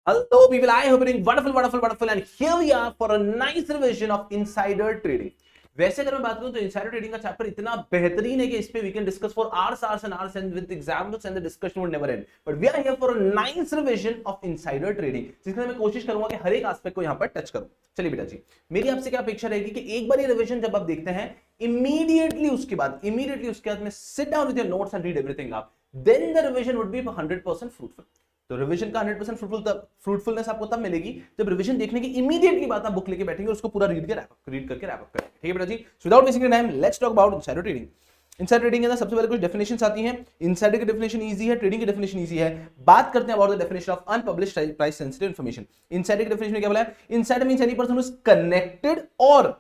Hello people, I hope you're doing wonderful and here we are for a nice revision of insider trading. वैसे अगर मैं बात करूं तो insider trading का चैप्टर इतना बेहतरीन है कि इस पे we can discuss for hours and with examples and the discussion would never end. But we are here for a nice revision of insider trading जिसमें मैं कोशिश करूंगा कि हर एक एस्पेक्ट को यहाँ पर टच करूं. चलिए बेटा जी, मेरी आपसे क्या अपेक्षा रहेगी कि एक बार ये रिविजन जब आप देखते हैं इमीडिएटली उसके बाद में sit down with your notes and read everything up, then the revision would be 100% fruitful. तो रिवीजन का 100% फ्रूटफुलनेस आपको तब मिलेगी जब रिवीजन देखने की इमीडिएटली बाद आप बुक लेके बैठेंगे और उसको पूरा रीड करके रैप अप करेंगे. ठीक है बेटा जी. So without wasting time let's talk about insider trading. Insider trading के अंदर सबसे पहले कुछ डेफिनेशंस आती हैं. इनसाइडर की डेफिनेशन इजी है, ट्रेडिंग की डेफिनेशन इजी है. बात करते हैं about the definition of unpublished price sensitive information. Insider की डेफिनेशन में क्या बोला है? Insider means any person who is connected और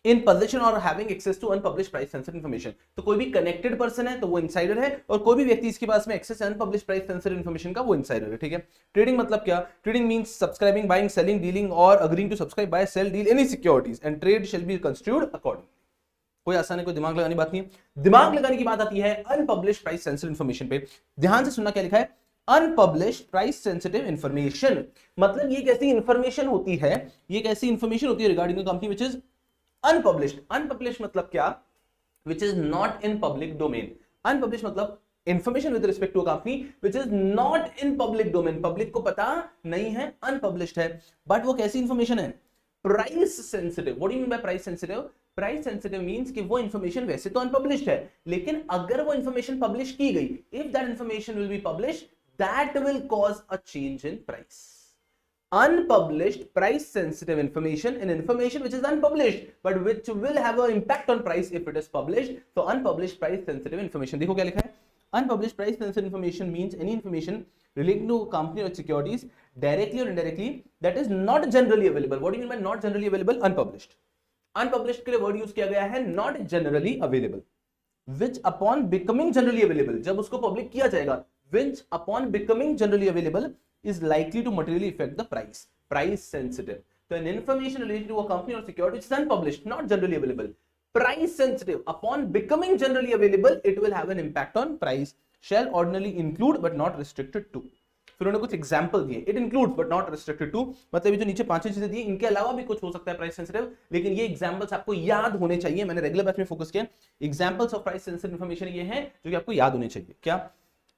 in possession or having access to unpublished price sensitive information. तो कोई भी connected person है तो वो insider है, और कोई भी व्यक्ति इसके पास में access unpublished price sensitive information का वो insider है. ठीक है. ट्रेडिंग मतलब क्या? Trading means subscribing, buying, selling, dealing or agreeing to subscribe, buy, sell, deal any securities and trade shall be construed accordingly. कोई आसान है, कोई दिमाग लगाने की बात नहीं है. दिमाग लगाने की बात आती है unpublished price sensitive information पे. ध्यान से सुनना क्या लिखा है. अनपब्लिश्ड प्राइस सेंसिटिव इंफॉर्मेशन मतलब ये कैसी इंफॉर्मेशन होती है, ये कैसी इंफॉर्मेशन होती है regarding the company which is unpublished. Unpublished मतलब क्या? Which is not in public domain. Unpublished मतलब information with respect to a company which is not in public domain, public को पता नहीं है, अनपब्लिश्ड है. बट वो कैसी इंफॉर्मेशन है? Price sensitive. What do you mean bye price sensitive? Price sensitive means कि वो इंफॉर्मेशन वैसे तो अनपब्लिश्ड है, लेकिन अगर वो इंफॉर्मेशन पब्लिश की गई, if that information will be publish, that will cause a change in price. Unpublished price sensitive information and information which is unpublished but which will have an impact on price if it is published. So unpublished price sensitive information, देखो क्या लिखा है. Unpublished price sensitive information means any information relating to company or securities directly or indirectly that is not generally available. What do you mean by not generally available? Unpublished. Unpublished के लिए word use किया गया है not generally available. Which upon becoming generally available, जब उसको public किया जाएगा, which upon becoming generally available is likely to materially affect the price sensitive. So an information related to a company or security which is unpublished, not generally available, price sensitive, upon becoming generally available it will have an impact on price, shall ordinarily include but not restricted to. फिर उन्होंने कुछ example दिए. It includes but not restricted to, मतलब ये जो नीचे पांचों चीजें दी इनके अलावा भी कुछ हो सकता है प्राइस सेंसिटिव, लेकिन ये एग्जांपल्स आपको याद होने चाहिए. मैंने रेगुलर बैच में फोकस किया. Examples of price sensitive information ये हैं जो कि आपको याद होने चाहिए. क्या?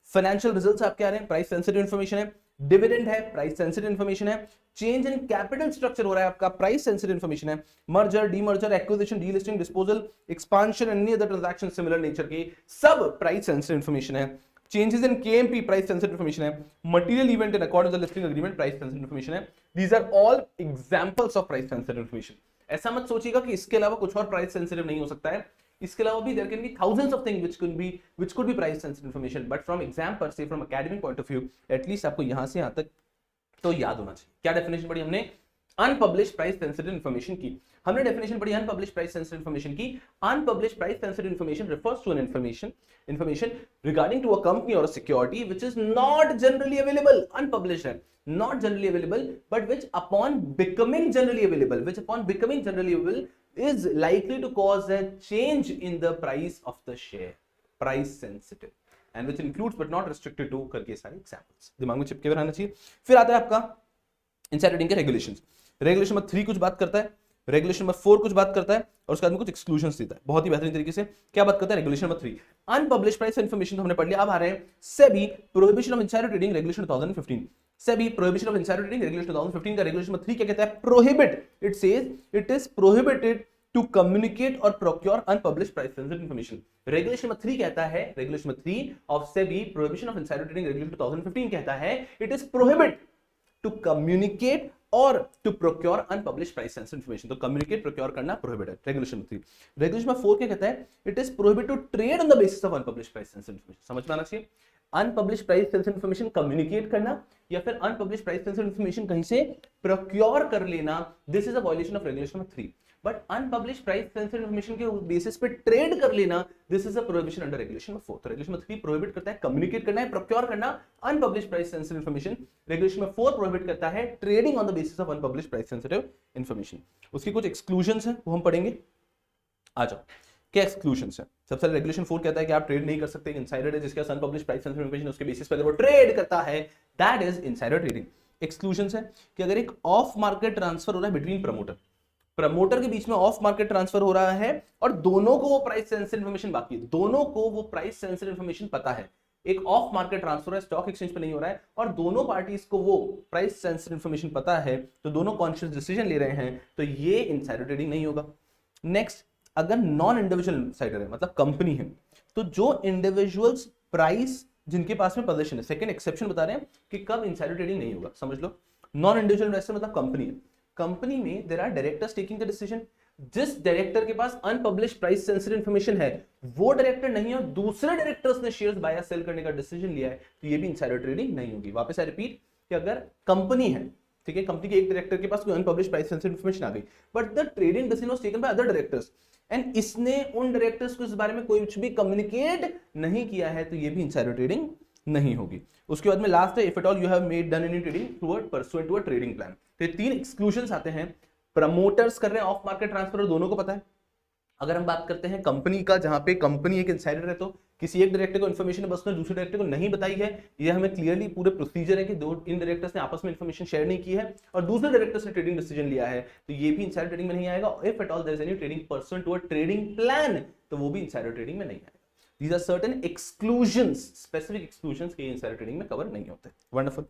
फाइनेंशियल रिजल्ट्स आपके आ रहे हैं, प्राइस सेंसिटिव इंफॉर्मेशन है. डिविडेंड है, प्राइस सेंसिटिव इंफॉर्मेशन है. चेंज इन कैपिटल स्ट्रक्चर हो रहा है आपका, प्राइस सेंसिटिव इंफॉर्मेशन है. Merger, demerger, acquisition, delisting, disposal, expansion, any other transaction similar nature की, सब प्राइस सेंसिटिव इंफॉर्मेशन है. Changes in KMP price sensitive information है. Material event in according to the listing agreement price sensitive information है. These are all examples of price sensitive information. ऐसा मत सोचिएगा कि इसके अलावा कुछ और प्राइस सेंसिटिव नहीं हो सकता है. इसके अलावा भी there can be thousands of things which could be price sensitive information, but from exam per se, from academic point of view, at least आपको यहां से यहां तक तो याद होना चाहिए. क्या डेफिनेशन पढ़ी हमने? अनपब्लिश्ड प्राइस सेंसिटिव इंफॉर्मेशन की. हमने डेफिनेशन पढ़ी अनपब्लिश्ड प्राइस सेंसिटिव इंफॉर्मेशन की. Unpublished price sensitive information refers to an information regarding to a company or a security which is not generally available. Unpublished है, not generally available, but which upon becoming generally available is likely to cause a change in the price of the share. Price sensitive and which includes but not restricted to करके सारे examples दिमाग में चिपके रहना चाहिए. फिर आता है आपका इनसाइडर ट्रेडिंग के रेगुलेशंस. रेगुलेशन नंबर 3 कुछ बात करता है, रेगुलेशन नंबर 4 कुछ बात करता है, और उसके बाद में कुछ एक्सक्लूजन्स देता है बहुत ही बेहतरीन तरीके से. क्या बात करता है? Regulation number 3 unpublished price information तो हमने पढ़ लिया. अब आ रहे हैं SEBI prohibition of insider trading regulation 2015. SEBI prohibition of insider trading regulation 2015 का रेगुलेशन नंबर 3 क्या कहता है? Prohibit. It says it is prohibited to communicate or procure unpublished price sensitive information. Regulation number 3 कहता है, regulation number 3 of SEBI prohibition of insider trading regulation 2015 कहता है it is prohibit to communicate or to procure unpublished price sensitive information. तो communicate procure करना prohibit है. Regulation number 3. Regulation number 4 क्या कहता है? It is prohibit to trade on the basis of unpublished price sensitive information. समझ में आना चाहिए. Unpublished price sensitive information communicate करना या फिर अनपब्लिश्ड प्राइस सेंसिटिव इंफॉर्मेशन कहीं से प्रोक्योर कर लेना, this is a violation of regulation number 3. But unpublished price sensitive information के बेसिस पे ट्रेड कर लेना, this is a prohibition under regulation number 4. तो रेगुलेशन नंबर 3 प्रोहिबिट करता है कम्युनिकेट करना है, प्रोक्योर करना unpublished price sensitive information. Regulation number 4 prohibit करता है trading on the basis of unpublished price sensitive information. उसकी कुछ एक्सक्लूजन्स हैं वो हम पढ़ेंगे. आ जाओ, क्या एक्सक्लूजन्स है? सबसे पहले रेगुलेशन 4 कहता है कि आप ट्रेड नहीं कर सकते. इनसाइडर है जिसके पास अनपब्लिश्ड प्राइस सेंसिटिव इंफॉर्मेशन उसके बेसिस पे अगर वो ट्रेड करता है, that is insider trading. Exclusion है कि अगर एक ऑफ मार्केट ट्रांसफर हो रहा है बिटवीन प्रमोटर के बीच में ऑफ मार्केट ट्रांसफर हो रहा है और दोनों को वो प्राइस सेंसिटिव इन्फॉर्मेशन बाकी है, दोनों को वो प्राइस सेंसिटिव इन्फॉर्मेशन पता है, एक ऑफ मार्केट ट्रांसफर है, स्टॉक एक्सचेंज पे नहीं हो रहा है और दोनों पार्टीज को वो प्राइस सेंसिटिव इन्फॉर्मेशन पता है, तो दोनों कॉन्शियस डिसीजन ले रहे हैं, तो ये इनसाइडर ट्रेडिंग नहीं होगा। नेक्स्ट, अगर नॉन इंडिविजुअल इनसाइडर है, मतलब कंपनी है, तो जो इंडिविजुअल्स प्राइस जिनके पास में पोजीशन है, सेकंड एक्सेप्शन बता रहे हैं कि कब इनसाइडर ट्रेडिंग नहीं होगा, समझ लो। नॉन इंडिविजुअल इन्वेस्टर मतलब कंपनी है, कंपनी में there are directors taking the decision, जिस डायरेक्टर के पास अनपब्लिश्ड प्राइस सेंसिटिव इंफॉर्मेशन है वो डायरेक्टर नहीं है और दूसरे डायरेक्टर्स ने शेयर्स बाय या सेल करने का डिसीजन लिया है, तो ये भी इनसाइडर ट्रेडिंग नहीं होगी। वापस आई रिपीट कि अगर कंपनी है, ठीक है, कंपनी के एक डायरेक्टर के पास कोई अनपब्लिश्ड प्राइस सेंसिटिव इंफॉर्मेशन आ गई, but the trading decision was taken by other directors and इसने उन डायरेक्टर्स को इस बारे में कोई कुछ भी कम्युनिकेट नहीं किया है, तो ये भी इनसाइडर ट्रेडिंग नहीं होगी। उसके बाद में लास्ट है, if at all you have made done any trading toward pursuant to a trading plan. तो ये तीन एक्सक्लूजन्स आते हैं, प्रमोटर्स कर रहे हैं ऑफ मार्केट ट्रांसफर और दोनों को पता है। अगर हम बात करते हैं कंपनी का, जहां पे कंपनी एक इनसाइडर है, तो किसी एक डायरेक्टर को इन्फॉर्मेशन है, बस उसने दूसरे डायरेक्टर को नहीं बताई है, ये हमें क्लियरली पूरे प्रोसीजर है कि दो इन डायरेक्टर्स ने आपस में इन्फॉर्मेशन शेयर नहीं की है और दूसरे डायरेक्टर्स ने ट्रेडिंग डिसीजन लिया है, तो ये भी इनसाइडर ट्रेडिंग में नहीं आएगा। If at all there is any trading person to a trading plan, तो वो भी इनसाइडर ट्रेडिंग में नहीं आएगा। These are certain exclusions, specific exclusions के इनसाइडर ट्रेडिंग में कवर नहीं होते। वंडरफुल।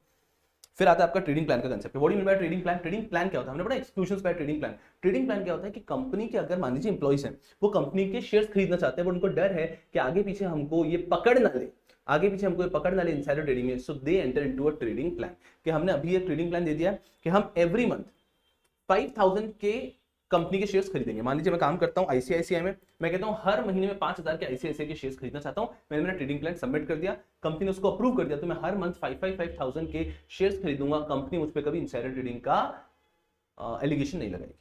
फिर आता है आपका ट्रेडिंग प्लान का concept. What do you mean by trading plan? Trading plan क्या होता है? हमने पढ़ा exclusions by trading plan. Trading plan क्या होता है कि कंपनी के अगर मान लीजिए एम्प्लॉइज हैं, वो कंपनी के शेयर्स खरीदना चाहते हैं, बट उनको डर है कि आगे पीछे हमको ये पकड़ ना ले, आगे पीछे हमको ये पकड़ ना ले इनसाइडर ट्रेडिंग में, so they enter into a trading plan. कि हमने अभी एक ट्रेडिंग प्लान दे दिया कि हम एवरी मंथ 5000 के कंपनी के शेयर्स खरीदेंगे। मान लीजिए मैं काम करता हूं आईसीआईसीआई में, मैं कहता हूं हर महीने में 5000 के आईसीआईसीआई के शेयर्स खरीदना चाहता हूं, मैंने मेरा ट्रेडिंग प्लान सबमिट कर दिया, कंपनी ने उसको अप्रूव कर दिया, तो मैं हर मंथ 5000 के शेयर्स खरीदूंगा, कंपनी मुझ पे कभी इनसाइडर ट्रेडिंग का एलिगेशन नहीं लगाएगी।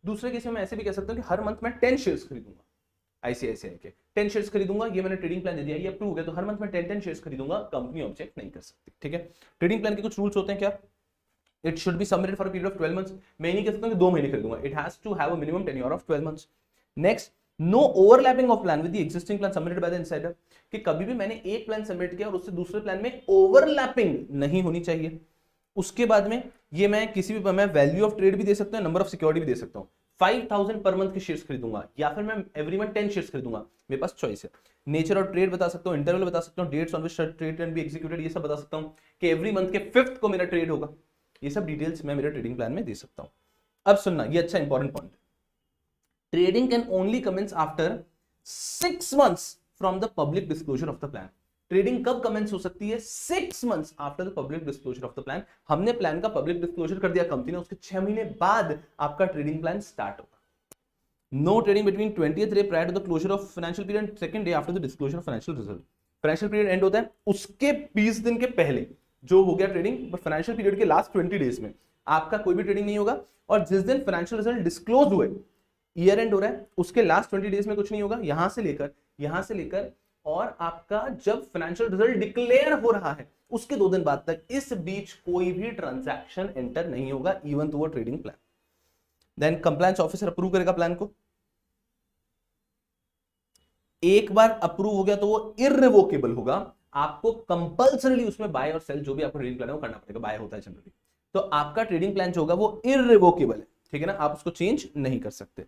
दूसरे केस में मैं ऐसे भी कह सकता हूं कि हर मंथ मैं 10 शेयर्स खरीदूंगा आईसीआईसीआई के, 10 शेयर्स खरीदूंगा, ये मैंने ट्रेडिंग प्लान दे दिया, ये अप्रूव हो गया, तो हर मंथ मैं 10 शेयर्स खरीदूंगा, कंपनी ऑब्जेक्ट नहीं कर सकती। ठीक है, ट्रेडिंग प्लान के कुछ रूल्स होते हैं क्या? It should be submitted for a period of 12 months. मैं नहीं कह सकता कि 2 महीने खरीदूंगा. It has to have a minimum tenure of 12 months. Next, no overlapping of plan with the existing plan submitted by the insider. कि कभी भी मैंने एक प्लान सबमिट किया और उससे दूसरे प्लान में ओवरलैपिंग नहीं होनी चाहिए। उसके बाद में ये मैं किसी भी मैं वैल्यू ऑफ ट्रेड भी दे सकता हूँ, नंबर ऑफ सिक्योरिटी भी दे सकता हूँ। 5000 पर मंथ के शेयर्स खरीदूंगा या फिर मैं एवरी मंथ 10 शेयर्स खरीदूंगा, मेरे पास चॉइस है। नेचर ऑफ ट्रेड बता सकता हूँ, इंटरवल बता सकता हूँ, dates on which trade can be executed, ये सब बता सकता हूँ कि एवरी मंथ के 5th को मेरा ट्रेड होगा। ये सब डिटेल्स मैं मेरे ट्रेडिंग प्लान में दे सकता हूं। अब सुनना, ये अच्छा important point, trading can only commence after 6 months from the public disclosure of the plan. Trading कब कमेंस हो सकती है? 6 months after the public disclosure of the plan. हमने प्लान का पब्लिक डिस्क्लोजर कर दिया कंपनी ने, उसके 6 महीने बाद आपका ट्रेडिंग प्लान स्टार्ट होगा। No trading between 20th day prior to the closure of financial period, second day after the disclosure of financial result. Financial period and होता है उसके 20 दिन के पहले जो हो गया ट्रेडिंग, बट फाइनेंशियल पीरियड के लास्ट 20 डेज में आपका कोई भी ट्रेडिंग नहीं होगा। और जिस दिन फाइनेंशियल रिजल्ट डिस्क्लोज हुए, ईयर एंड हो रहा है, उसके लास्ट 20 डेज में कुछ नहीं होगा। यहां से लेकर और आपका जब फाइनेंशियल रिजल्ट डिक्लेयर हो रहा है उसके 2 दिन बाद तक, इस बीच कोई भी ट्रांजैक्शन एंटर नहीं होगा, even to a trading plan. Then compliance officer approve करेगा प्लान को। एक बार अप्रूव हो गया तो वो इररिवोकेबल होगा, आपको कंपल्सरीली उसमें बाय और सेल जो भी आपका ट्रेडिंग प्लान है वो करना पड़ेगा, बाय होता है जनरली, तो आपका ट्रेडिंग प्लान जो होगा वो इररिवोकेबल है। ठीक है ना, आप उसको चेंज नहीं कर सकते।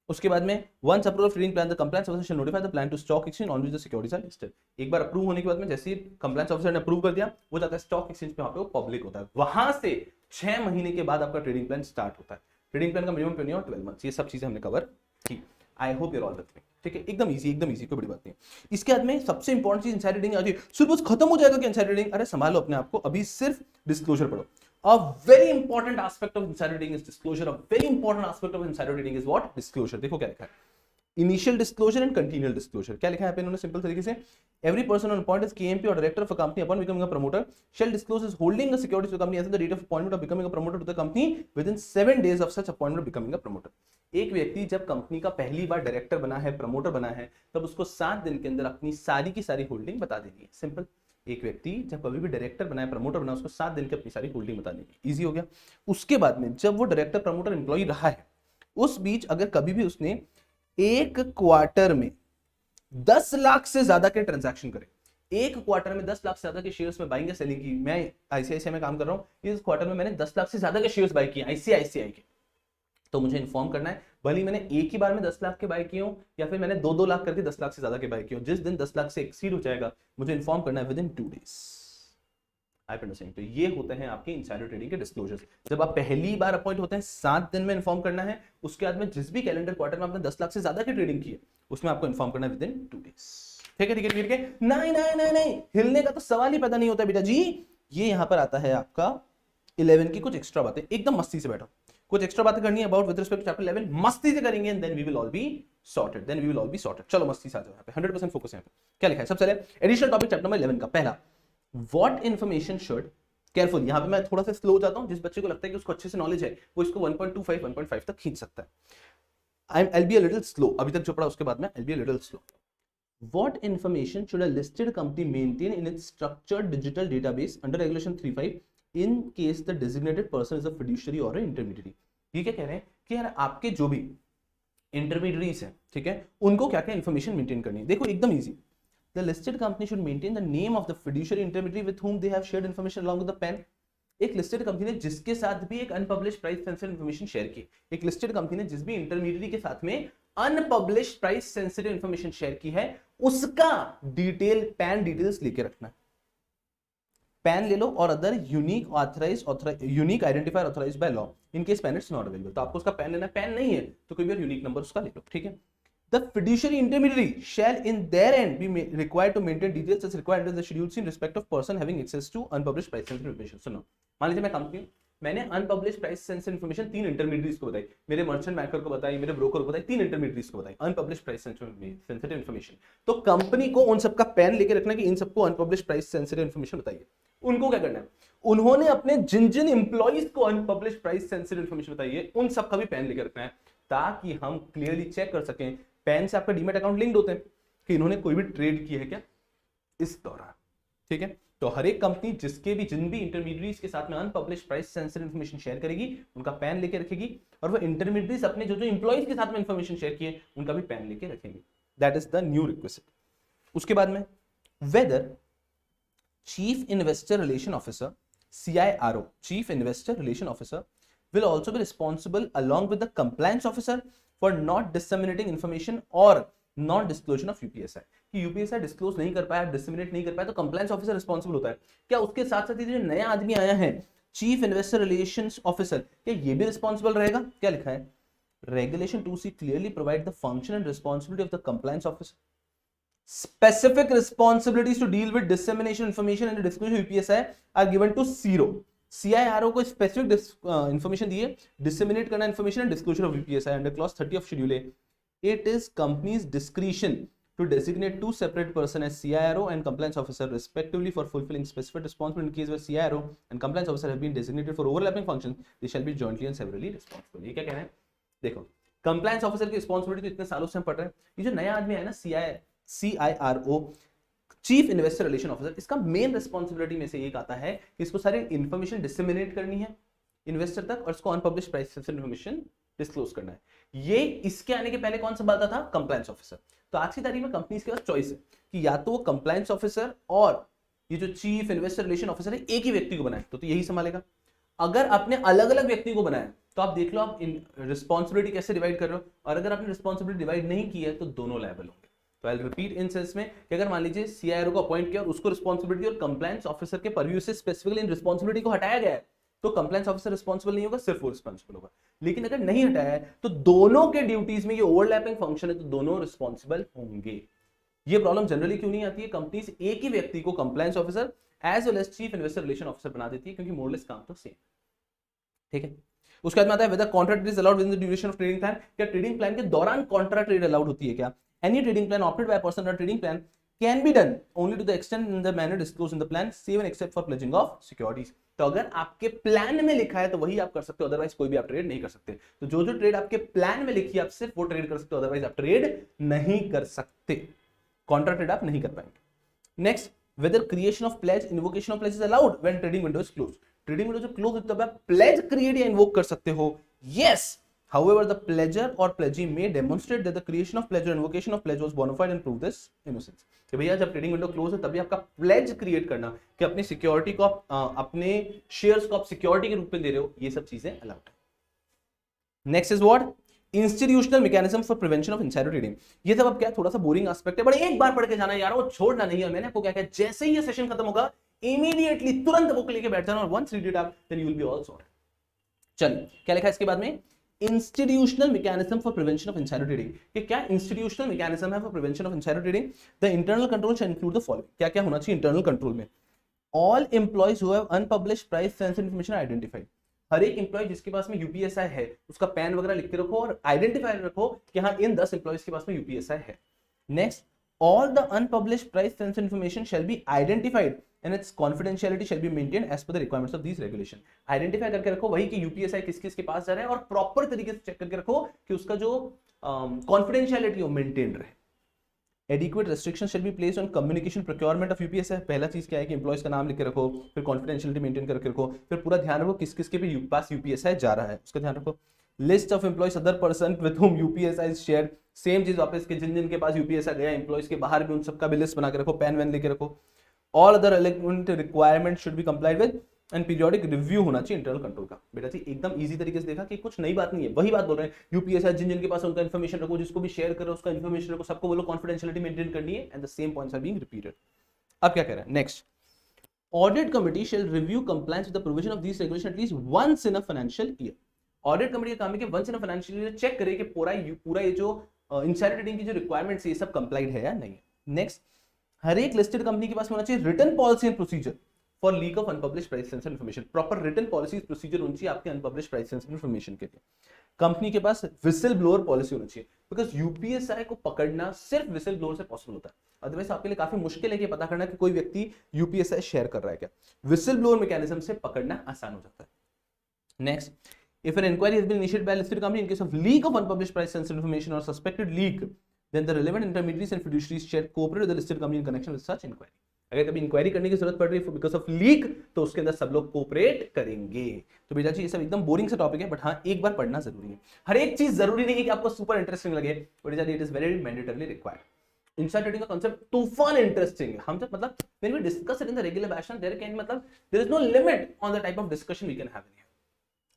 उसके बाद में once approve trading plan the compliance officer shall notify the plan to stock exchange on which the securities are listed. एक बार अप्रूव होने के बाद में जैसे ही कंप्लायंस ऑफिसर ने अप्रूव कर दिया, वो जाता है स्टॉक एक्सचेंज पे, वहां पे वो पब्लिक होता है। वहां से 6 महीने के बाद आपका ट्रेडिंग प्लान स्टार्ट होता है। ट्रेडिंग प्लान का मिनिमम टेन्योर 12 मंथ्स। ये सब चीजें हमने कवर की। I hope you're all with me. ठीक है, एकदम इजी, कोई बड़ी बात नहीं। इसके बाद में सबसे इंपॉर्टेंट चीज इनसाइडर ट्रेडिंग आती है। सिर्फ खत्म हो जाएगा कि इनसाइडर ट्रेडिंग? अरे संभालो अपने आप को, अभी सिर्फ डिस्क्लोजर पढ़ो। A very important aspect of insider trading is disclosure. A very important aspect of insider trading is what? Disclosure. देखो क्या लिखा है, initial disclosure and continual disclosure. क्या लिखा है इन्होंने सिंपल तरीके से, every person on appointed as KMP और director of a company upon becoming a promoter shall disclose his holding a securities to the company at the date of appointment of becoming a promoter to the company within 7 days of such appointment of becoming a promoter. एक व्यक्ति जब company का पहली बार director बना है, promoter बना है, तब उसको 7 दिन के अंदर अपनी सारी की सारी होल्डिंग बता देनी है। सिंपल। एक व्यक्ति जब कभी भी डायरेक्टर बना है, प्रमोटर बना, उसको 7 दिन की अपनी सारी होल्डिंग बता देनी, इजी हो गया। उसके बाद में जब वो डायरेक्टर प्रमोटर एम्प्लॉय रहा है, उस बीच अगर कभी भी उसने एक क्वार्टर में 10 लाख से ज्यादा के ट्रांजैक्शन करे, एक क्वार्टर में 10 लाख से ज्यादा के शेयर्स में बाइंग या सेलिंग की। मैं आईसीआईसीआई में काम कर रहा हूं, इस क्वार्टर में मैंने 10 लाख से ज्यादा के शेयर्स बाय किए आईसीआईसीआई के, तो मुझे इन्फॉर्म करना है, भले ही मैंने एक ही बार में 10 लाख के बाय किए हो या फिर मैंने 2-2 लाख करके 10 लाख से ज्यादा के बाय किए हो, जिस दिन 10 लाख से एक्सीड हो जाएगा मुझे इन्फॉर्म करना है विद इन 2 डेज। आप अंडरस्टैंड? तो ये होते हैं आपके इनसाइडर ट्रेडिंग के डिस्क्लोजर्स। जब आप पहली बार अपॉइंट होते हैं 7 दिन में इन्फॉर्म करना है, उसके बाद में जिस भी कैलेंडर क्वार्टर में आपने 10 लाख से ज्यादा की ट्रेडिंग की है उसमें आपको इन्फॉर्म करना है विद इन 2 डेज। ठीक है, ठीक है, ठीक है। नहीं नहीं नहीं नहीं, हिलने का तो सवाल ही पैदा नहीं होता बेटा जी। ये यहां पर आता है आपका 11 की कुछ एक्स्ट्रा बातें, एकदम मस्ती से बैठो, कुछ एक्स्ट्रा बातें करनी है about with respect to chapter 11, मस्ती से करेंगे and then we will all be sorted, then we will all be sorted. चलो मस्ती से आ जाओ, यहाँ पे 100% फोकस है। यहाँ पे क्या लिखा है? सबसे पहले एडिशनल टॉपिक चैप्टर नंबर 11 का पहला, व्हाट इन्फॉर्मेशन शुड, केयरफुल, यहाँ पे मैं थोड़ा सा स्लो जाता हूँ, जिस बच्चे को लगता है कि उसको अच्छे से नॉलेज है वो इसको 1.25 1.5 तक खींच सकता है। I'll be a little slow, अभी तक जो पढ़ा उसके बाद में I'll be a little slow. What information should a listed company maintain in its structured digital database under regulation 35 in case the designated person is a fiduciary or an intermediary? ये क्या कह रहे हैं कि यार आपके जो भी इंटरमीडियरीज हैं, ठीक है, उनको क्या क्या इंफॉर्मेशन मेंटेन करनी है। देखो एकदम easy, the listed company should maintain the name of the fiduciary intermediary with whom they have shared information along with the PAN. एक लिस्टेड कंपनी ने जिसके साथ भी एक unpublished price sensitive information share की, एक लिस्टेड कंपनी ने जिस भी इंटरमीडियरी के साथ में unpublished price sensitive information share की है, उसका डिटेल पैन डिटेल्स लेके रखना है। पैन ले लो और other unique unique identifier authorised by law in case pan it's not available. तो आपको उसका पैन लेना है, पैन नहीं है तो कोई भी यूनिक नंबर उसका ले लो, ठीक है। The fiduciary intermediary shall in their end be required to maintain details as required under the schedules in respect of person having access to unpublished price sensitive information. सुनो, मान लीजिए मैं कंपनी हूं, मैंने unpublished price sensitive information 3 intermediaries को बताई, मेरे merchant banker को बताई, मेरे ब्रोकर को बताई, 3 इंटरमीडियरीज को बताई अनपब्लिश्ड प्राइस सेंसिटिव इंफॉर्मेशन। तो कंपनी को उन सबका पैन लेके रखना है कि इन सबको अनपब्लिश्ड प्राइस सेंसिटिव इंफॉर्मेशन बताइए। उनको क्या करना है, उन्होंने अपने जिन जिन एम्प्लॉइज को अनपब्लिश्ड प्राइस सेंसिटिव इंफॉर्मेशन बताइए उन सबका भी पैन लेके रखना है, ताकि हम क्लियरली चेक कर सकें पैन से आपका डीमैट अकाउंट लिंक्ड होते हैं कि इन्होंने कोई भी ट्रेड की है क्या इस दौरान, ठीक है। तो हर एक कंपनी जिन भी इंटरमीडियरीज के साथ में unpublished price sensitive information share करेगी उनका पैन लेके रखेगी, और वो इंटरमीडियरीज अपने जो एम्प्लॉइज के साथ में इंफॉर्मेशन शेयर किए उनका भी पैन लेके रखेंगे। That is the new request. उसके बाद में whether chief investor relation officer CIRO, chief investor relation officer will also be responsible along with the compliance officer for not disseminating information or non disclosure of UPSI। कि UPSI disclose नहीं कर पाया, disseminate नहीं कर पाया, तो compliance officer responsible होता है। क्या उसके साथ साथ ये जो नया आदमी आया है चीफ इन्वेस्टर रिलेशंस ऑफिसर, क्या ये भी रिस्पांसिबल रहेगा? क्या लिखा है? Regulation 2C clearly provide the function and responsibility of the compliance officer, specific responsibilities to deal with dissemination information and disclosure UPSI are given to CIRO को specific information दी है, डिसेमिनेट करना information and disclosure of UPSI under clause 30 of schedule A. It is company's discretion to designate 2 separate person as CIRO and compliance officer respectively for fulfilling specific responsibility in case where CIRO and compliance officer have been designated for overlapping functions, they shall be jointly and severally responsible। ये क्या कह रहे हैं? देखो, compliance officer की responsibility तो इतने सालों से हम पढ़ रहे हैं, ये जो नया आदमी है ना CIRO chief investor relation officer, इसका मेन रिस्पांसिबिलिटी में से एक आता है कि इसको सारी इंफॉर्मेशन डिसेमिनेट करनी है इन्वेस्टर तक और इसको unpublished price sensitive information disclose करना है। ये इसके आने के पहले कौन संभालता था? Compliance officer. तो आज की तारीख में कंपनीज के पास चॉइस है कि या तो वो कंप्लायंस ऑफिसर और ये जो चीफ इन्वेस्टर रिलेशन ऑफिसर है एक ही व्यक्ति को बनाए तो यही संभालेगा। अगर आपने अलग अलग व्यक्ति को बनाया तो आप देख लो आप रिस्पॉन्सिबिलिटी कैसे डिवाइड कर रहे हो, और अगर आपने रिस्पॉन्सिबिलिटी डिवाइड नहीं की है तो दोनों लायबल होंगे। तो आई रिपीट इन सेंस में कि अगर मान लीजिए CIRO को अपॉइंट किया और उसको रिस्पॉन्सिबिलिटी और कंप्लायंस ऑफिसर के परव्यू से स्पेसिफिकली इन रिस्पॉन्सिबिलिटी को हटाया गया है तो कंप्लायंस ऑफिसर रिस्पॉन्सिबल नहीं होगा, सिर्फ वो रिस्पॉन्सिबल होगा। लेकिन अगर नहीं हटाया है तो दोनों के ड्यूटीज में ये ओवरलैपिंग फंक्शन है तो दोनों रिस्पॉन्सिबल होंगे। ये प्रॉब्लम जनरली क्यों नहीं आती है? कंपनीज एक ही व्यक्ति को compliance officer as well as chief investor relation officer बना देती है क्योंकि मोरलेस काम तो सेम, ठीक है। उसके बाद में आता है whether contra trade is allowed within the duration of trading plan. क्या ट्रेडिंग प्लान के दौरान कॉन्ट्रा ट्रेड अलाउड होती है क्या? Any trading plan opted by a person or trading plan can be done only to the extent in the manner disclosed in the plan, save and except for pledging of securities। तो अगर आपके plan में लिखा है तो वही आप कर सकते हो, अदरवाइज कोई भी आप ट्रेड नहीं कर सकते। तो जो जो ट्रेड आपके प्लान में लिखी है आप सिर्फ वो ट्रेड कर सकते हो, अदरवाइज आप ट्रेड नहीं कर सकते, कॉन्ट्रा ट्रेड आप नहीं कर पाएंगे। Next, whether creation of pledge invocation of pledge is allowed when trading window is close. Trading window जो क्लोज होता है आप प्लेज क्रिएट या इन्वोक कर सकते हो। Yes, However, the pledger or pledgee may demonstrate that the creation of pledge or invocation of pledge was bona fide and prove this innocence. कि भैया जब ट्रेडिंग विंडो क्लोज है तभी आपका प्लेज क्रिएट करना कि अपनी सिक्योरिटी को अपने शेयर्स को आप सिक्योरिटी के रूप में दे रहे हो, ये सब चीजें अलाउड है। Next is what? Institutional mechanism for prevention of insider trading. ये सब अब क्या थोड़ा सा बोरिंग एस्पेक्ट है, बट एक बार पढ़ के जाना यार, वो छोड़ना नहीं है। मैंने आपको क्या कहा, जैसे ही ये सेशन खत्म होगा इमीडिएटली तुरंत बुक लेके बैठ जाना और once read it up then you will be all sorted. चलिए क्या लिखा है इसके बाद में? Institutional mechanism for prevention of insider trading. कि क्या इंस्टीट्यूशनल मैकेनिज्म है for prevention of insider trading? The internal control shall include the following. क्या क्या होना चाहिए इंटरनल कंट्रोल में? All employees who have unpublished price sensitive information identified. हर एक एम्प्लॉय जिसके पास में यूपीएसआई है उसका पैन वगैरह लिख के रखो और आइडेंटिफाई रखो कि हाँ इन 10 एम्प्लॉइज के पास में यूपीएसआई है। Next, all the unpublished price sensitive information shall be identified and its confidentiality shall be maintained as per the requirements of these regulation। Identify करके रखो वही कि यूपीएसआई किस किस के पास जा रहा है और प्रॉपर तरीके से चेक करके रखो कि उसका जो कॉन्फिडेंशियलिटी वो मेंटेन रहे। Adequate restriction shall be placed on communication procurement of UPSI. पहला चीज क्या है कि एम्प्लॉयज का नाम लिख के रखो, फिर कॉन्फिडेंशियलिटी मेंटेन करके रखो, फिर पूरा ध्यान रखो किस किस के पास यूपीएसआई जा रहा है उसका ध्यान रखो। List of employees other person with whom UPSI is shared. Same चीज वापस के जिन जिन के पास यूपीएसआई गया एम्प्लॉयज के बाहर भी उन सबका भी लिस्ट बना के रखो, पेन वेन लेके रखो। All other element requirement should be complied with and periodic review होना चाहिए इंटरनल कंट्रोल का। बेटा जी एकदम इजी तरीके से देखा कि कुछ नई बात नहीं है, वही बात बोल रहे हैं। यूपीएसआई जिन जिन के पास उनका इन्फॉर्मेशन रखो, जिसको भी शेयर करो उसका इन्फॉर्मेशन रखो, सबको बोलो कॉन्फिडेंशियलिटी मेंटेन करनी है and the same points are being repeated. अब क्या कह रहा है next? Audit committee shall review compliance with the provision of this regulation at least once in a financial year. Audit committee का काम है कि once in a financial year check करे कि पूरा ये जो इनसाइडर ट्रेडिंग की जो रिक्वायरमेंट्स है ये सब कंप्लाइड है या नहीं है। नेक्स्ट, हर एक लिस्टेड कंपनी के पास होना चाहिए written policy and procedure for leak of unpublished price sensitive information. Proper written policies procedure होनी चाहिए आपके अनपब्लिश्ड प्राइस सेंसिटिव इन्फॉर्मेशन के लिए। कंपनी के पास विसल ब्लोअर पॉलिसी होनी चाहिए, बिकॉज यूपीएसआई को पकड़ना सिर्फ विसल ब्लोअर से पॉसिबल होता है, अदरवाइज आपके लिए काफी मुश्किल है कि पता करना कि कोई व्यक्ति यूपीएसआई शेयर कर रहा है क्या। विसल ब्लोअर मैकेनिज्म से पकड़ना आसान हो जाता है। Next, if an inquiry has been initiated by a listed company in case of leak of unpublished price sensitive information or suspected leak, then the relevant intermediaries and fiduciaries shall cooperate with the listed company in connection with such inquiry। अगर कभी inquiry करने की जरूरत पड़ रही है because of leak तो उसके अंदर सब लोग कोऑपरेट करेंगे। तो बेटा जी ये सब एकदम बोरिंग सा टॉपिक है, बट हाँ एक बार पढ़ना जरूरी है। हर एक चीज जरूरी नहीं है कि आपको सुपर इंटरेस्टिंग लगे, but it is very mandatorily required. Inside trading का कांसेप्ट तूफान इंटरेस्टिंग है। हम जब मतलब when we discuss it in the regular batch there can मतलब there is no limit on the type of discussion we can have in here,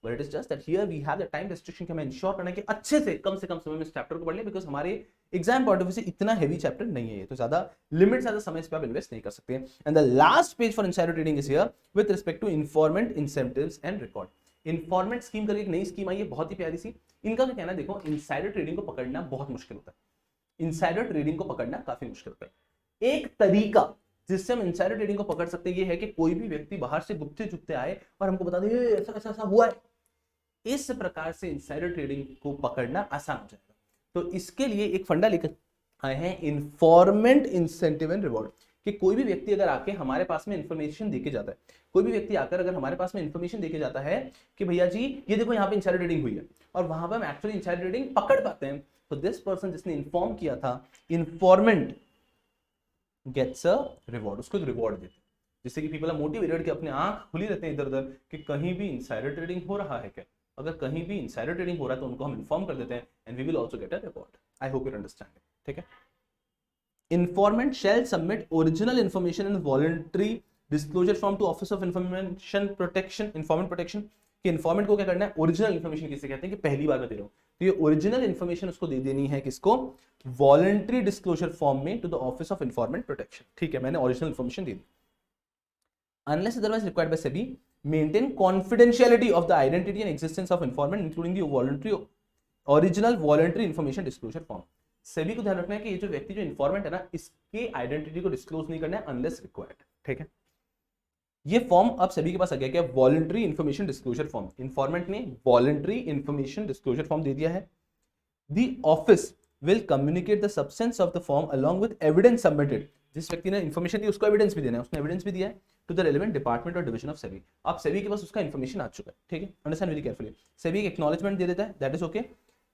but it is just that here we have the time restriction कि हमें ensure करना है कि अच्छे से कम समय में इस चैप्टर को पढ़ ले, बिकॉज हमारे एग्जाम पॉइंट ऑफ व्यू से इतना हेवी चैप्टर नहीं है ये, तो ज्यादा लिमिट ज्यादा समय इस पे आप इन्वेस्ट नहीं कर सकते। And the last page for insider trading is here with respect to informant incentives and record. Informant scheme करके एक नई स्कीम आई है, बहुत ही प्यारी सी। इनका क्या कहना है, देखो इनसाइडर ट्रेडिंग को पकड़ना बहुत मुश्किल होता है। इनसाइडर ट्रेडिंग को पकड़ना काफी मुश्किल होता है। एक तरीका जिससे हम इनसाइडर ट्रेडिंग को पकड़ सकते हैं ये है कि कोई भी व्यक्ति बाहर से गुप्ते चुपते आए और हमको बता दे ऐसा ऐसा ऐसा हुआ है। इस प्रकार से इनसाइडर ट्रेडिंग को पकड़ना आसान हो जाएगा। तो इसके लिए एक फंडा लेकर आए हैं इन्फॉर्मेंट इंसेंटिव एंड रिवॉर्ड, कि कोई भी व्यक्ति अगर आके हमारे पास में इंफॉर्मेशन देके जाता है, कोई भी व्यक्ति आकर अगर हमारे पास में इंफॉर्मेशन देके जाता है कि भैया जी ये देखो यहाँ पे इनसाइडर ट्रेडिंग हुई है, और वहां पर हम एक्चुअली इनसाइडर ट्रेडिंग पकड़ पाते हैं, तो दिस पर्सन जिसने इन्फॉर्म किया था, इन्फॉर्मेंट गेट्स अ रिवॉर्ड, उसको रिवॉर्ड देते हैं, जिससे कि पीपल आर मोटिवेटेड कि अपने आंख खुली रहते हैं इधर उधर कि कहीं भी इनसाइडर ट्रेडिंग हो रहा है क्या। अगर कहीं भी इनसाइडर ट्रेडिंग हो रहा है तो उनको हम इन्फॉर्म कर देते हैं and we will also get a reward. I hope you understand it, ठीक है। Informant shall submit original information and voluntary disclosure form to office of information protection, informant protection. कि इन्फॉर्मेंट को क्या करना है, ओरिजिनल इन्फॉर्मेशन किसे कहते हैं कि पहली बार मैं दे रहा हूं, तो ये ओरिजिनल इन्फॉर्मेशन उसको दे देनी है किसको, वॉलंटरी डिस्क्लोजर फॉर्म में to the office of informant protection. ठीक है, मैंने ओरिजिनल इन्फॉर्मेशन दे दी। Unless otherwise required by SEBI, maintain confidentiality of the identity and existence of informant including the original voluntary information disclosure form। सभी को ध्यान रखना है कि ये जो व्यक्ति जो इन्फॉर्मेंट है ना, इसके आइडेंटिटी को डिस्क्लोज नहीं करना है अनलेस रिक्वायर्ड। ठीक है, ये फॉर्म अब सभी के पास आ गया क्या, voluntary information disclosure form. Informant ने वॉलंटरी इन्फॉर्मेशन डिस्क्लोजर फॉर्म दे दिया है। The office will communicate the substance of the form along with evidence submitted. जिस व्यक्ति ने इन्फॉर्मेशन दी उसको एविडेंस भी देना है, उसने एविडेंस भी दिया है टू द रेलेवेंट डिपार्टमेंट और डिवीजन ऑफ सेबी। आप सेबी के पास उसका इन्फॉर्मेशन आ चुका है, ठीक है, अंडरस्टैंड वेरी केयरफुली। सेबी एक एक्नॉलेजमेंट दे देता है, that is okay.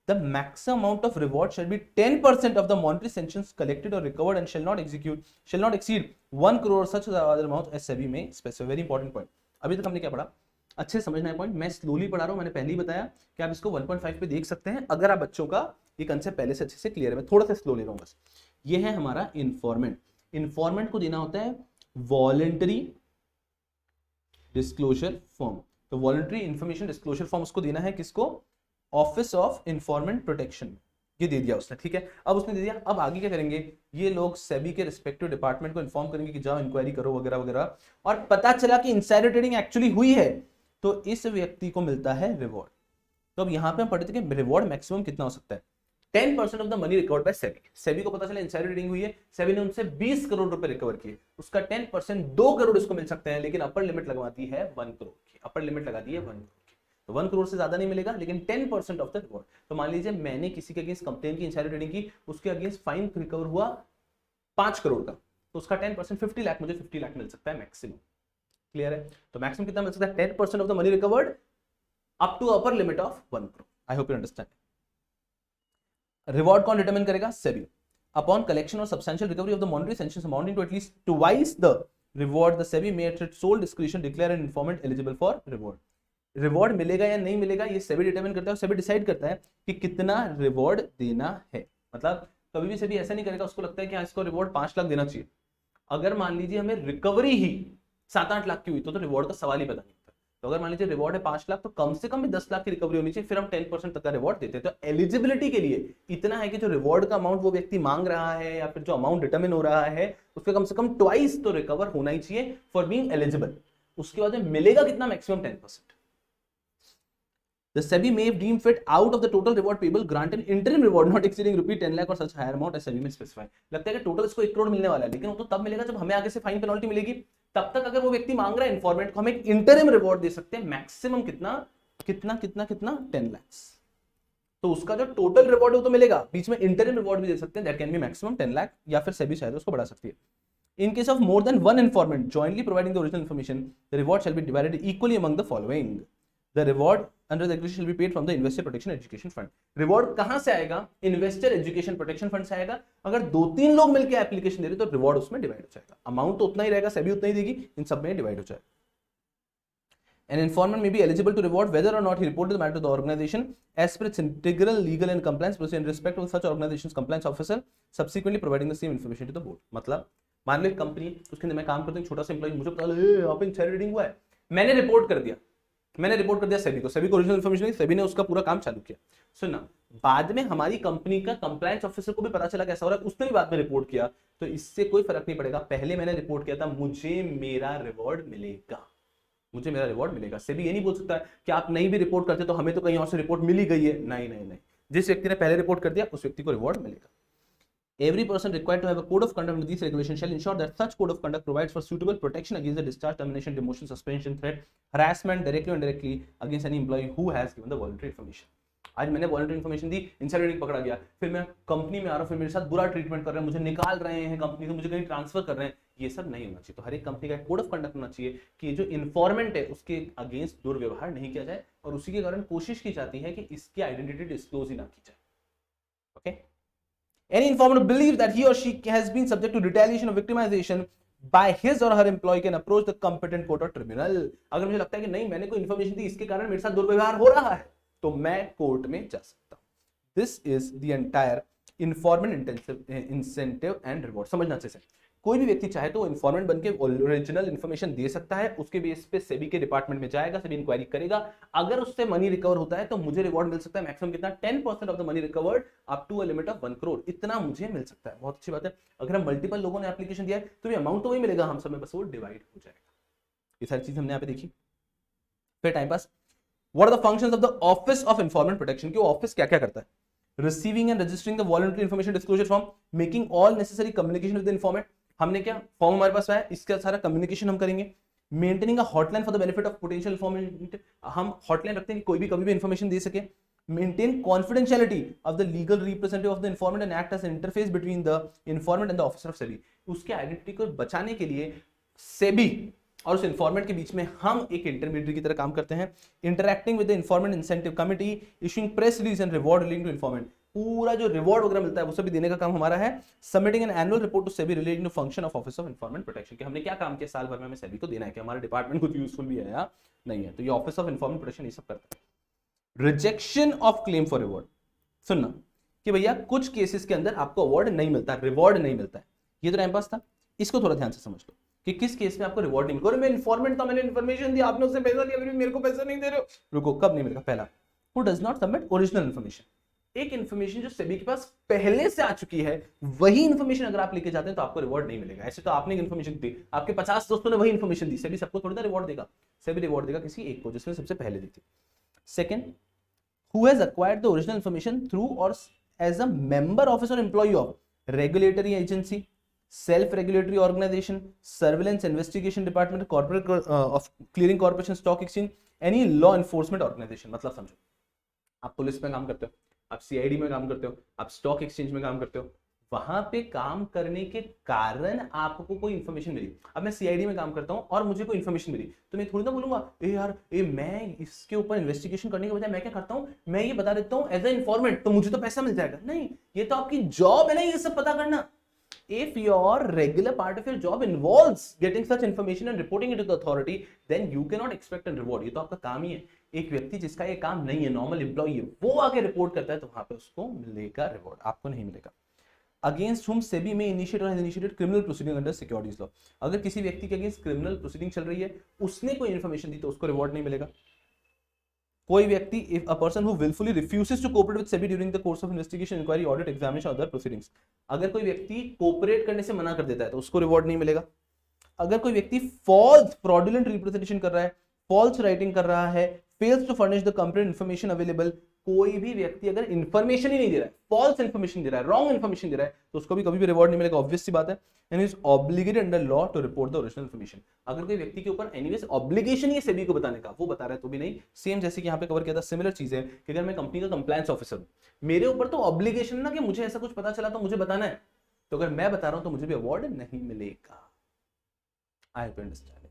The maximum amount of reward shall be 10% of the monetary sanctions collected और recovered and shall not exceed 1 crore such other amount as SEBI में स्पेसिफाई। Very important point. अभी तक हमने क्या पढ़ा, अच्छे से समझना है पॉइंट, मैं स्लोली पढ़ा रहा हूं, मैंने पहले ही बताया कि आप इसको 1.5 पे देख सकते हैं अगर आप बच्चों का ये कंसेप्ट पहले से अच्छे से क्लियर है। मैं थोड़ा सा स्लो ले रहा हूं बस। ये है हमारा इन्फॉर्मेंट। इन्फॉर्मेंट को देना होता है वॉलंटरी डिस्क्लोजर फॉर्म। तो वॉलंटरी इंफॉर्मेशन डिस्क्लोजर फॉर्म उसको देना है किसको? Office of informant protection. ये दे दिया उसने, ठीक है। अब उसने दे दिया, अब आगे क्या करेंगे ये लोग सेबी के रिस्पेक्टिव डिपार्टमेंट को इन्फॉर्म करेंगे कि जाओ इंक्वायरी करो वगैरह वगैरह, और पता चला कि इनसाइडर ट्रेडिंग एक्चुअली हुई है तो इस व्यक्ति को मिलता है रिवॉर्ड। तो अब यहां पे हम पढ़ते थे कि रिवॉर्ड मैक्सिमम कितना हो सकता है? 10% of the money recovered by SEBI. SEBI को पता चला इनसाइडर ट्रेडिंग हुई है, सेबी ने उनसे 20 करोड़ रुपए रिकवर किए, उसका 10% 2 करोड़ इसको मिल सकते हैं, लेकिन अपर लिमिट लगवाती है 1 करोड़ की। अपर लिमिट लगाती है 1 करोड़ की, तो 1 करोड़ से ज्यादा नहीं मिलेगा, लेकिन 10% ऑफ द रिवॉर्ड। तो मान लीजिए मैंने किसी के अगेंस्ट कंप्लेन की, इनसाइडर ट्रेडिंग की, उसके अगेंस्ट फाइन रिकवर हुआ 5 करोड़ का, तो उसका 10% 50 लाख, मुझे 50 लाख मिल सकता है मैक्सिमम। क्लियर है? तो मैक्सिमम कितना मिल सकता है? 10% of the money recovered up to upper limit of 1 crore. I hope you understand. Reward कौन डिटरमिन करेगा? सेबी। अपॉन कलेक्शन और substantial recovery of the monetary sanctions amounting to at least twice the reward, the SEBI may at its sole discretion declare an informant eligible for reward. Reward मिलेगा या नहीं मिलेगा ये SEBI determine करता है, सेबी डिसाइड करता है कि कितना रिवॉर्ड देना है। मतलब कभी भी सेबी ऐसा नहीं करेगा, उसको लगता है कि इसको रिवॉर्ड 5 लाख देना चाहिए, अगर मान लीजिए हमें रिकवरी ही 7-8 लाख की हुई तो रिवॉर्ड का सवाल ही पैदा नहीं होता। तो अगर मान लीजिए रिवॉर्ड है 5 लाख, तो कम से कम भी 10 लाख की रिकवरी होनी चाहिए, फिर हम 10% तक का रिवॉर्ड देते हैं। तो एलिजिबिलिटी के लिए इतना है कि जो रिवॉर्ड का अमाउंट वो व्यक्ति मांग रहा है या फिर जो अमाउंट डिटरमिन हो रहा है उसके कम से कम ट्वाइस तो रिकवर होना ही चाहिए फॉर बीइंग एलिजिबल। उसके बाद में मिलेगा कितना? Maximum 10%। The SEBI may deem fit out of the total reward payable grant an interim reward not exceeding rupee 10 lakh or such higher amount as SEBI may specify। लगता है कि total इसको 1 करोड़ मिलने वाला है, लेकिन वो तो तब मिलेगा जब हमें आगे से फाइन पेनल्टी मिलेगी। तब तक अगर वो व्यक्ति मांग रहा है इन्फॉर्मेंट को, हम एक इंटरिम रिवॉर्ड दे सकते हैं मैक्सिमम कितना कितना कितना कितना 10 lakhs। तो उसका जो टोटल रिवॉर्ड है वो तो मिलेगा, बीच में इंटरिम रिवॉर्ड भी दे सकते हैं, that can be maximum 10 lakh, या फिर सेबी शायद उसको बढ़ा सकती है। In case of more than one informant jointly providing the original information, the reward shall be divided equally among the following. The reward under the agreement shall be paid from the Investor Protection Education Fund. Reward कहां से आएगा? Investor Education Protection Fund से आएगा। अगर 2-3 लोग मिलकर application दे रहे तो रिवॉर्ड उसमें डिवाइड हो जाएगा। अमाउंट तो उतना ही रहेगा, सेबी उतना ही देगी, इन सब में डिवाइड हो जाएगा। An informant may be eligible to reward whether or not he reported the matter to the organization as per its integral legal and compliance procedure in respect of such organization's compliance officer subsequently providing the same information to the board. मतलब मान लो एक company, उसके अंदर मैं काम करता हूँ, छोटा सा एम्प्लॉय, मुझे पता लगा यहाँ पे इनसाइडर ट्रेडिंग हुआ है, मैंने रिपोर्ट कर दिया सेबी को, सेबी को ओरिजिनल इन्फॉर्मेशन दी, सेबी ने उसका पूरा काम चालू किया। सुनना, बाद में हमारी कंपनी का कंप्लायंस ऑफिसर को भी पता चला कैसा हो रहा है, उसने भी बाद में रिपोर्ट किया, तो इससे कोई फर्क नहीं पड़ेगा। पहले मैंने रिपोर्ट किया था, मुझे मेरा रिवॉर्ड मिलेगा, मुझे मेरा रिवॉर्ड मिलेगा। सेबी ये नहीं बोल सकता कि आप नहीं भी रिपोर्ट करते तो हमें तो कहीं और से रिपोर्ट मिल ही गई है। नहीं नहीं नहीं, जिस व्यक्ति ने पहले रिपोर्ट कर दिया उस व्यक्ति को रिवॉर्ड मिलेगा। Every person required to have a code of conduct under these regulations shall ensure that such code of conduct provides for suitable protection against the discharge, termination, demotion, suspension, threat, harassment directly or indirectly against any employee who has given the voluntary information. आज मैंने voluntary information दी, insider trading पकड़ा गया, फिर मैं company में आ रहा हूँ, फिर मेरे साथ बुरा ट्रीटमेंट कर रहे हैं, मुझे निकाल रहे हैं कंपनी से, मुझे कहीं ट्रांसफर कर रहे हैं, ये सब नहीं होना चाहिए। तो हर एक कंपनी का कोड ऑफ कंडक्ट होना चाहिए कि जो इन्फॉर्मेंट है उसके अगेंस्ट दुर्व्यवहार नहीं किया जाए, और उसी के कारण कोशिश की जाती है कि इसकी आइडेंटिटी डिस्क्लोज ही ना की जाए। Okay, any informant believes that he or she has been subject to retaliation or victimization by his or her employee can approach the competent court or tribunal। अगर मुझे लगता है कि नहीं मैंने कोई इन्फॉर्मेशन दी, इसके कारण मेरे साथ दुर्व्यवहार हो रहा है, तो मैं कोर्ट में जा सकता हूं। This is the entire informant incentive and reward. समझना अच्छे से, कोई भी व्यक्ति चाहे तो वो इन्फॉर्मेंट बनके ओरिजिनल इन्फॉर्मेशन दे सकता है, उसके बेस पे सेबी के डिपार्टमेंट में जाएगा, सेबी इंक्वायरी करेगा, अगर उससे मनी रिकवर होता है तो मुझे रिवॉर्ड मिल सकता है मैक्सिमम कितना? 10% of the money recovered up to a limit of 1 crore, इतना मुझे मिल सकता है। बहुत अच्छी बात है। अगर हम मल्टीपल लोगों ने एप्लीकेशन दिया है तो ये अमाउंट तो वही मिलेगा हम सब में, बस वो डिवाइड हो जाएगा। ये सारी चीज हमने यहाँ पे देखी। फिर time pass, what are the functions of the office of informant protection, कि ऑफिस क्या क्या करता है? Receiving and registering the voluntary information disclosure form, making all necessary communication with the informant, हमने क्या फॉर्म हमारे पास है, इसका सारा कम्युनिकेशन हम करेंगे। Maintaining a hotline for the benefit of potential informant, हम हॉटलाइन रखते हैं कि कोई भी कभी भी इन्फॉर्मेशन दे सके। Maintain confidentiality of the legal representative of the informant and act as an interface between the informant and the officer of SEBI, उसके आइडेंटिटी को बचाने के लिए सेबी और उस इन्फॉर्मेंट के बीच में हम एक इंटरमीडिएट की तरह काम करते हैं। Interacting with the informant incentive committee, issuing press release and reward linked to informant, पूरा जो रिवॉर्ड वगैरह मिलता है वो सभी देने का काम हमारा है। Submitting an annual report to SEBI relating to function of office of informant protection, कि हमने क्या काम किया साल भर में हमें सेबी को देना है, कि हमारे डिपार्टमेंट कुछ यूजफुल भी है या नहीं है। तो ये ऑफिस ऑफ इन्फॉर्मेंट प्रोटेक्शन ये सब करता है। Rejection of claim for reward, सुनना कि भैया कुछ केसेस के अंदर आपको अवार्ड नहीं मिलता, रिवॉर्ड नहीं मिलता है। ये तो टाइम पास था, इसको थोड़ा ध्यान से समझ लो कि किस केस में आपको रिवॉर्ड नहीं मिलेगा। मैं इन्फॉर्मेंट था, मैंने इन्फॉर्मेशन दी, आपने उससे पैसा लिया, मेरे को पैसा नहीं दे रहे हो। रुको, कब नहीं मिलेगा? पहला, who does not submit original information, एक इन्फॉर्मेशन जो सेबी के पास पहले से आ चुकी है, वही इन्फॉर्मेशन अगर आप लेके जाते हैं तो आपको रिवॉर्ड नहीं मिलेगा। ऐसे तो आपने इन्फॉर्मेशन दी, आपके 50 दोस्तों ने वही इन्फॉर्मेशन दी, सेबी सबको थोड़ी ना रिवॉर्ड देगा, सेबी रिवॉर्ड देगा किसी एक को जिसने सबसे पहले दी थी। Second, who has acquired the original information through or as a member office or employee of regulatory agency, self-regulatory organization, surveillance investigation department, corporate of clearing corporation, stock exchange, any law enforcement organization। मतलब समझो, आप police में काम करते हो, आप CID में काम करते हो, आप स्टॉक एक्सचेंज में काम करते हो, वहां पे काम करने के कारण आपको कोई इंफॉर्मेशन मिली। अब मैं सीआईडी में काम करता हूं और मुझे कोई इंफॉर्मेशन मिली, तो मैं थोड़ी ना बोलूंगा ए यार मैं इसके ऊपर इन्वेस्टिगेशन करने के बजाय मैं क्या करता हूं, मैं ये बता देता हूं एज ए इन्फॉर्मेंट, तो मुझे तो पैसा मिल जाएगा। नहीं, ये तो आपकी जॉब है ना ये सब पता करना। If your regular part of your job involves getting such information and reporting it to the authority, then you cannot expect a reward। ये तो आपका काम ही है। एक व्यक्ति जिसका ये काम नहीं है, नॉर्मल एम्प्लॉई है, वो आके रिपोर्ट करता है तो वहां पे उसको मिलेगा रिवॉर्ड, आपको नहीं मिलेगा। अगेंस्ट हुम सेबी में इनिशिएट और has initiated criminal proceeding under securities law, अगर किसी व्यक्ति के अगेंस्ट क्रिमिनल प्रोसीडिंग चल रही है, उसने कोई इन्फॉर्मेशन दी तो उसको रिवॉर्ड नहीं मिलेगा। कोई व्यक्ति, if a person who wilfully refuses to cooperate with SEBI during the course of investigation, inquiry, audit, examination, other proceedings, अगर कोई व्यक्ति कोऑपरेट करने से मना कर देता है तो उसको रिवॉर्ड नहीं मिलेगा। अगर कोई व्यक्ति फॉल्स फ्रॉडुलेंट रिप्रेजेंटेशन कर रहा है, फॉल्स राइटिंग कर रहा है, fails to furnish the complete information available, कोई भी व्यक्ति अगर इन्फॉर्मेशन ही नहीं दे रहा है, फॉल्स इन्फॉर्मेशन दे रहा है, रॉन्ग इन्फॉर्मेशन दे रहा है, तो उसको भी कभी भी रिवॉर्ड नहीं मिलेगा, ऑब्वियस सी बात है। And is obligated under law to report the original information, अगर कोई व्यक्ति के ऊपर एनीवेज ऑब्लिगेशन ही है सेबी को बताने का, वो बता रहा है तो भी नहीं। सेम जैसे कि यहाँ पे कवर किया था, सिमिलर चीज है कि अगर मैं कंपनी का कंप्लायंस ऑफिसर हूं, मेरे ऊपर तो ऑब्लिगेशन ना कि मुझे ऐसा कुछ पता चला तो मुझे बताना है, तो अगर मैं बता रहा हूं तो मुझे भी अवार्ड नहीं मिलेगा। आई होप यू अंडरस्टैंड।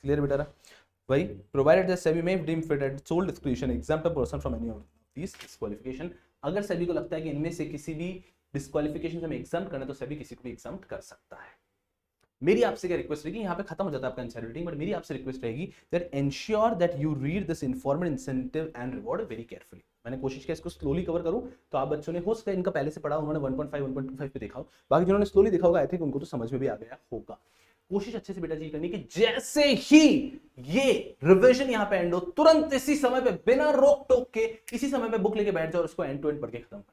क्लियर बेटा? भाई, provided that SEBI may deem fit at sole discretion exempt a person from any of these disqualification, अगर सेबी को लगता है कि इनमें से किसी भी डिस्क्वालिफिकेशन से हमें एग्जाम्प्ट करना है तो सेबी किसी को भी एग्जाम्प्ट कर सकता है। मेरी आपसे क्या रिक्वेस्ट रहेगी, यहाँ पे खत्म हो जाता है आपका इनसाइडर ट्रेडिंग, बट मेरी आपसे रिक्वेस्ट रहेगी that ensure that you read this informant incentive and reward very carefully. मैंने कोशिश किया इसको स्लोली कवर करूं, तो आप बच्चों ने हो सकता है इनका पहले से पढ़ा, उन्होंने 1.5 1.25 पे देखा हो, बाकी जिन्होंने स्लोली देखा होगा आई थिंक उनको तो समझ में भी आ गया होगा। कोशिश अच्छे से बेटा जी करनी कि जैसे ही ये रिवीजन यहां पे एंड हो, तुरंत इसी समय पे बिना रोक टोक के इसी समय पे बुक लेके बैठ जाओ और इसको एंड टू एंड पढ़ के खत्म कर,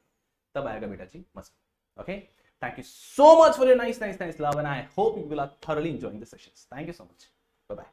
तब आएगा बेटा जी मजा। Okay, thank you so much for your nice love and I hope you will are thoroughly enjoying the sessions. Thank you so much. Bye bye.